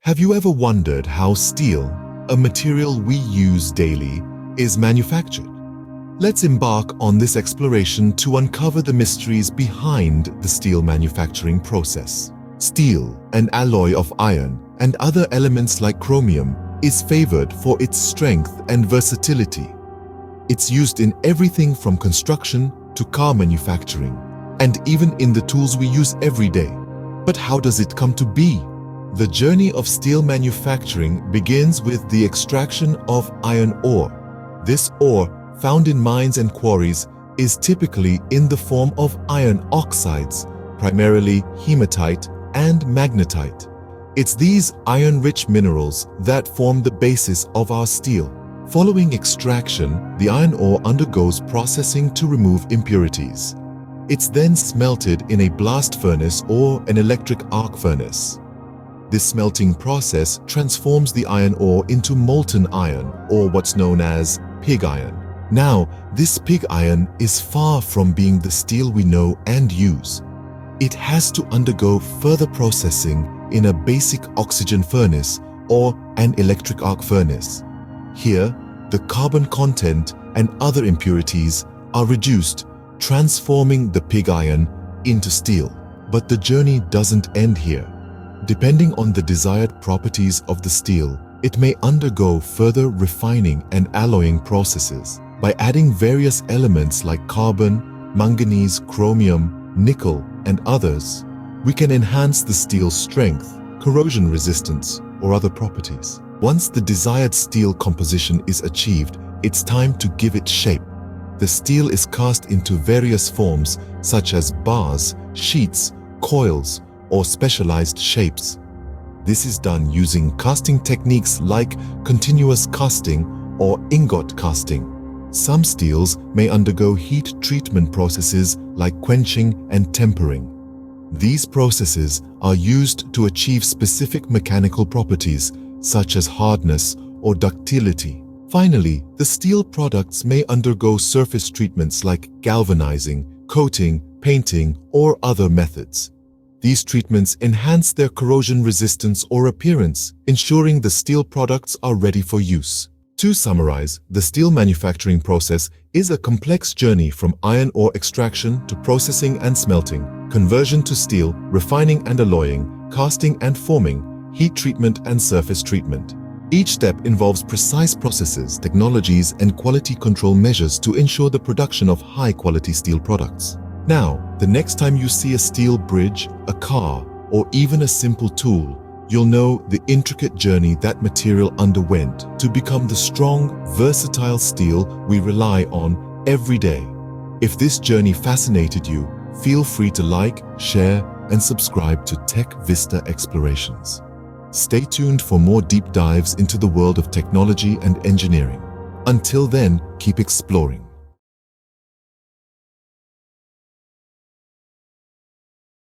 Have you ever wondered how steel, a material we use daily, is manufactured? Let's embark on this exploration to uncover the mysteries behind the steel manufacturing process. Steel, an alloy of iron and other elements like chromium, is favored for its strength and versatility. It's used in everything from construction to car manufacturing, and even in the tools we use every day. But how does it come to be? The journey of steel manufacturing begins with the extraction of iron ore. This ore, found in mines and quarries, is typically in the form of iron oxides, primarily hematite and magnetite. It's these iron-rich minerals that form the basis of our steel. Following extraction, the iron ore undergoes processing to remove impurities. It's then smelted in a blast furnace or an electric arc furnace. This smelting process transforms the iron ore into molten iron, or what's known as pig iron. Now, this pig iron is far from being the steel we know and use. It has to undergo further processing in a basic oxygen furnace or an electric arc furnace. Here, the carbon content and other impurities are reduced, transforming the pig iron into steel. But the journey doesn't end here. Depending on the desired properties of the steel, it may undergo further refining and alloying processes. By adding various elements like carbon, manganese, chromium, nickel, and others, we can enhance the steel's strength, corrosion resistance, or other properties. Once the desired steel composition is achieved, it's time to give it shape. The steel is cast into various forms such as bars, sheets, coils, or specialized shapes. This is done using casting techniques like continuous casting or ingot casting. Some steels may undergo heat treatment processes like quenching and tempering. These processes are used to achieve specific mechanical properties such as hardness or ductility. Finally, the steel products may undergo surface treatments like galvanizing, coating, painting, or other methods. These treatments enhance their corrosion resistance or appearance, ensuring the steel products are ready for use. To summarize, the steel manufacturing process is a complex journey from iron ore extraction to processing and smelting, conversion to steel, refining and alloying, casting and forming, heat treatment and surface treatment. Each step involves precise processes, technologies, and quality control measures to ensure the production of high-quality steel products. Now, the next time you see a steel bridge, a car, or even a simple tool, you'll know the intricate journey that material underwent to become the strong, versatile steel we rely on every day. If this journey fascinated you, feel free to like, share, and subscribe to Tech Vista Explorations. Stay tuned for more deep dives into the world of technology and engineering. Until then, keep exploring.